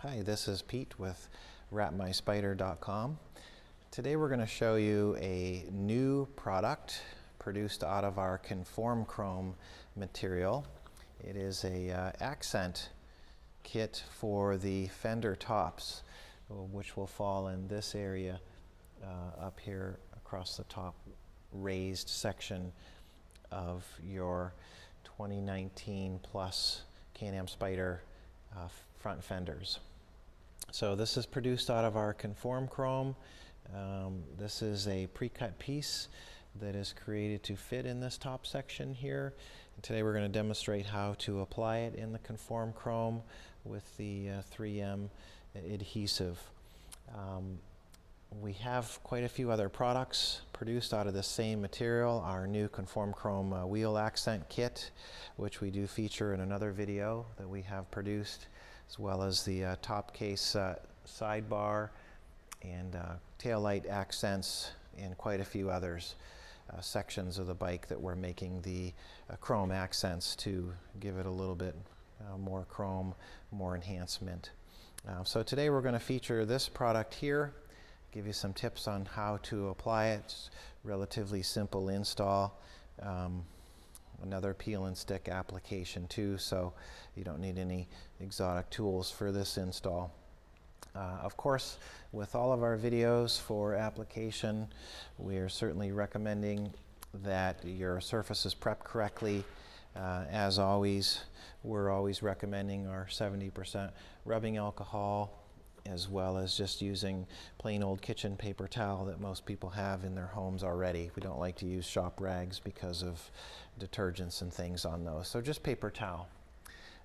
Hi, this is Pete with wrapmyspyder.com. Today we're going to show you a new product produced out of our conform chrome material. It is a accent kit for the Fender tops, which will fall in this area up here across the top raised section of your 2019 plus Can-Am Spyder front fenders. So this is produced out of our conform chrome. This is a pre-cut piece that is created to fit in this top section here. And today we're going to demonstrate how to apply it in the conform chrome with the 3M adhesive. We have quite a few other products produced out of the same material. Our new conform chrome wheel accent kit, which we do feature in another video that we have produced, as well as the top case sidebar and taillight accents and quite a few others sections of the bike that we're making the chrome accents to give it a little bit more chrome, more enhancement. So today we're going to feature this product here, give you some tips on how to apply it. It's relatively simple install. Another peel and stick application too, so you don't need any exotic tools for this install. Of course, with all of our videos for application, we are certainly recommending that your surface is prepped correctly. As always, we're always recommending our 70% rubbing alcohol, as well as just using plain old kitchen paper towel that most people have in their homes already. We don't like to use shop rags because of detergents and things on those, so just paper towel.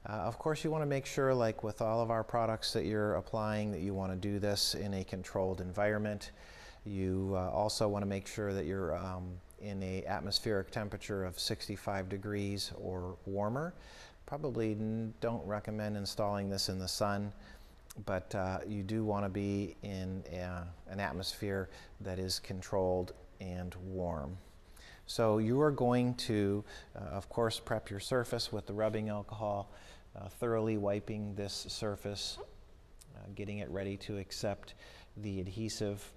Of course, you want to make sure, like with all of our products that you're applying, that you want to do this in a controlled environment. You also want to make sure that you're in an atmospheric temperature of 65 degrees or warmer. Probably don't recommend installing this in the sun, but you do want to be in an atmosphere that is controlled and warm. So you are going to, of course, prep your surface with the rubbing alcohol, thoroughly wiping this surface, getting it ready to accept the adhesive.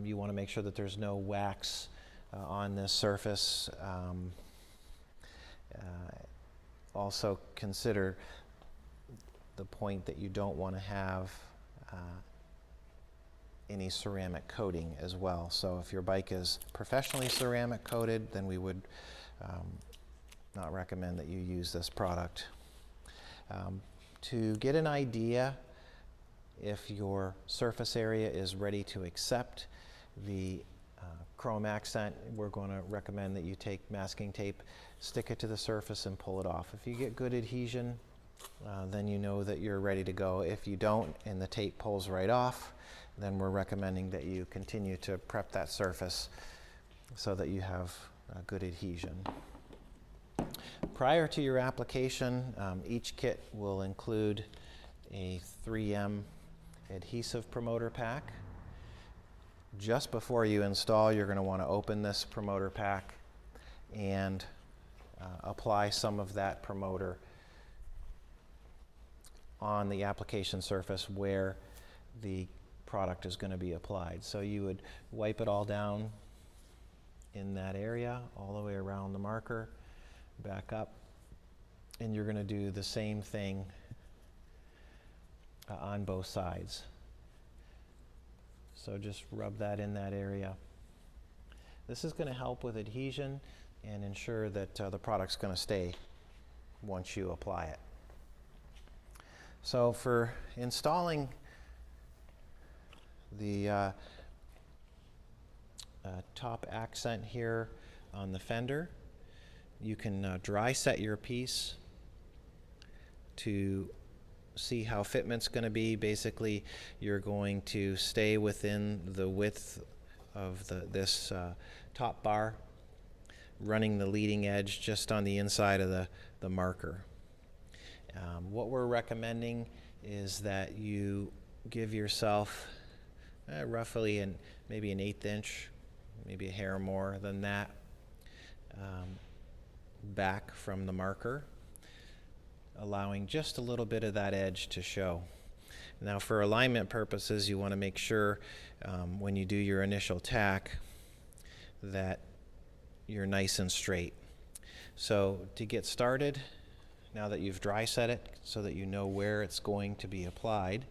You want to make sure that there's no wax on this surface. Also consider the point that you don't want to have any ceramic coating as well. So if your bike is professionally ceramic coated, then we would not recommend that you use this product. To get an idea if your surface area is ready to accept the chrome accent, we're going to recommend that you take masking tape, stick it to the surface and pull it off. If you get good adhesion, then you know that you're ready to go. If you don't and the tape pulls right off, then we're recommending that you continue to prep that surface so that you have good adhesion. Prior to your application, each kit will include a 3M adhesive promoter pack. Just before you install, you're going to want to open this promoter pack and apply some of that promoter on the application surface where the product is going to be applied. So you would wipe it all down in that area, all the way around the marker, back up, and you're going to do the same thing on both sides. So just rub that in that area. This is going to help with adhesion and ensure that the product's going to stay once you apply it. So for installing the top accent here on the fender, you can dry set your piece to see how fitment's going to be. Basically, you're going to stay within the width of this top bar, running the leading edge just on the inside of the marker. What we're recommending is that you give yourself roughly maybe an 1/8 inch, maybe a hair more than that, back from the marker, allowing just a little bit of that edge to show. Now for alignment purposes, you want to make sure when you do your initial tack that you're nice and straight. So to get started, now that you've dry set it so that you know where it's going to be applied,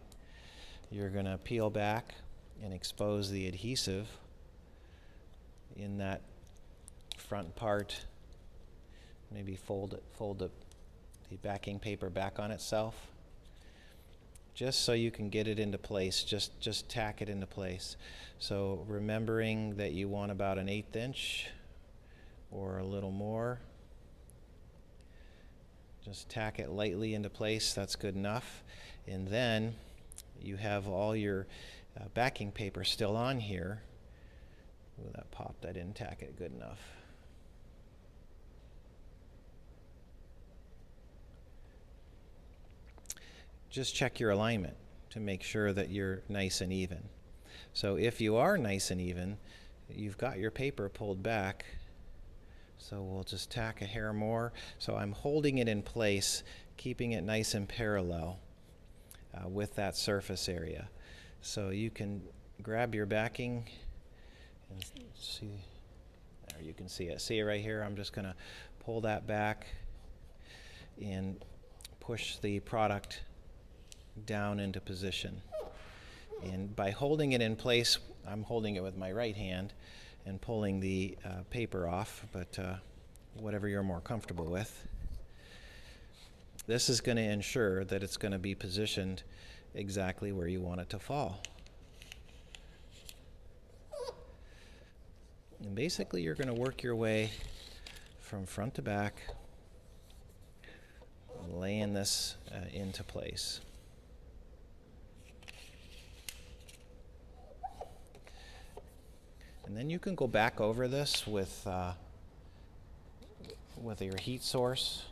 you're going to peel back and expose the adhesive in that front part. Maybe fold the backing paper back on itself, just so you can get it into place. Just tack it into place. So remembering that you want about an 1/8 inch or a little more. Just tack it lightly into place. That's good enough. And then you have all your backing paper still on here. Ooh, that popped. I didn't tack it good enough. Just check your alignment to make sure that you're nice and even. So if you are nice and even, you've got your paper pulled back. So we'll just tack a hair more. So I'm holding it in place, keeping it nice and parallel with that surface area. So you can grab your backing and see, there you can see it. See it right here? I'm just going to pull that back and push the product down into position. And by holding it in place, I'm holding it with my right hand and pulling the paper off, but whatever you're more comfortable with. This is going to ensure that it's going to be positioned exactly where you want it to fall. And basically you're going to work your way from front to back, laying this into place. And then you can go back over this with your heat source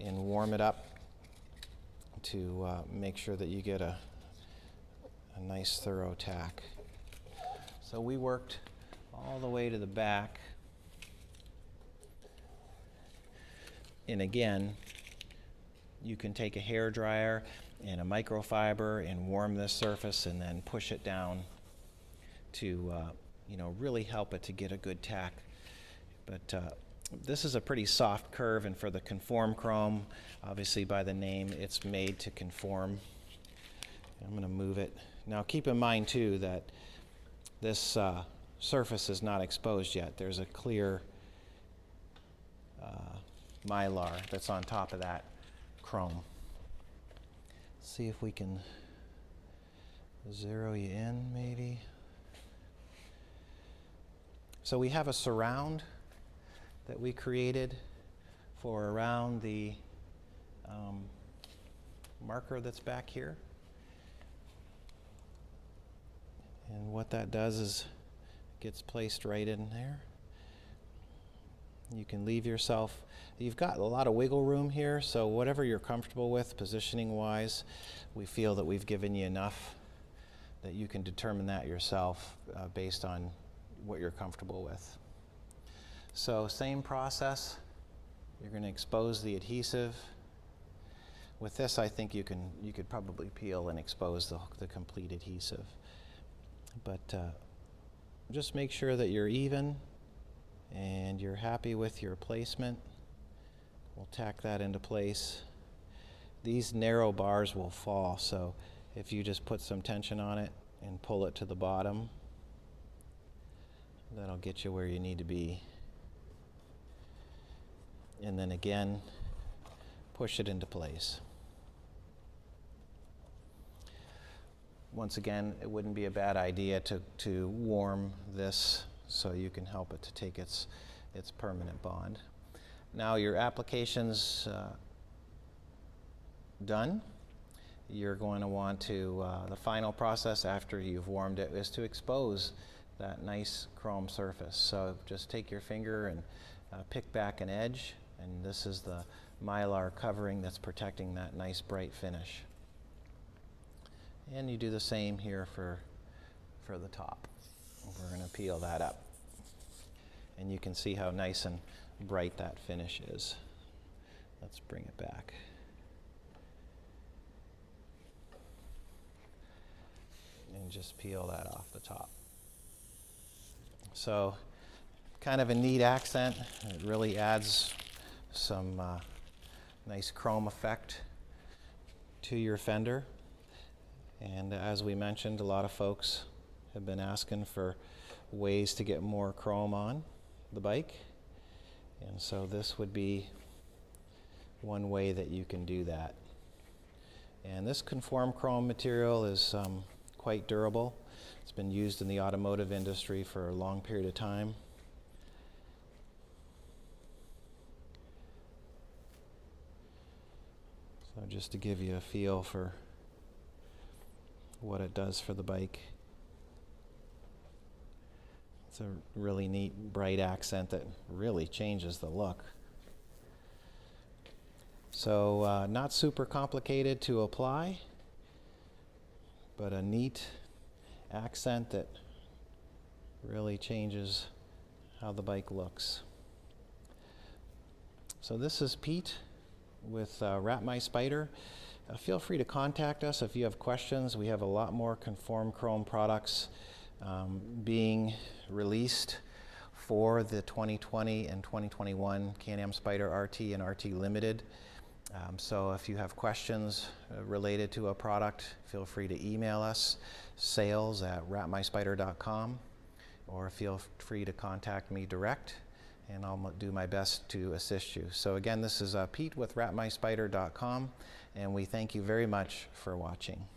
and warm it up to make sure that you get a nice thorough tack. So we worked all the way to the back. And again, you can take a hair dryer and a microfiber and warm this surface and then push it down to really help it to get a good tack. But this is a pretty soft curve, and for the conform chrome, obviously by the name, it's made to conform. I'm going to move it. Now keep in mind too that this surface is not exposed yet. There's a clear mylar that's on top of that chrome. Let's see if we can zero you in maybe. So we have a surround that we created for around the marker that's back here. And what that does is gets placed right in there. You can leave yourself, you've got a lot of wiggle room here, so whatever you're comfortable with positioning wise, we feel that we've given you enough that you can determine that yourself based on what you're comfortable with. So same process, you're going to expose the adhesive. With this, I think you could probably peel and expose the complete adhesive. But just make sure that you're even and you're happy with your placement. We'll tack that into place. These narrow bars will fall, so if you just put some tension on it and pull it to the bottom, that'll get you where you need to be. And then again, push it into place. Once again, it wouldn't be a bad idea to warm this so you can help it to take its permanent bond. Now your application's done. You're going to want to, the final process after you've warmed it is to expose that nice chrome surface. So just take your finger and pick back an edge, and this is the mylar covering that's protecting that nice bright finish. And you do the same here for the top. We're going to peel that up. And you can see how nice and bright that finish is. Let's bring it back. and just peel that off the top. So kind of a neat accent. It really adds some nice chrome effect to your Fender. And as we mentioned, a lot of folks have been asking for ways to get more chrome on the bike. And so this would be one way that you can do that. And this conform chrome material is quite durable. It's been used in the automotive industry for a long period of time. So just to give you a feel for what it does for the bike. It's a really neat, bright accent that really changes the look. So not super complicated to apply, but a neat accent that really changes how the bike looks. So this is Pete with Wrap My Spyder. Feel free to contact us if you have questions. We have a lot more conform chrome products being released for the 2020 and 2021 Can-Am Spyder RT and RT Limited. So if you have questions related to a product, feel free to email us, sales@wrapmyspyder.com, or feel free to contact me direct, and I'll do my best to assist you. So again, this is Pete with wrapmyspyder.com, and we thank you very much for watching.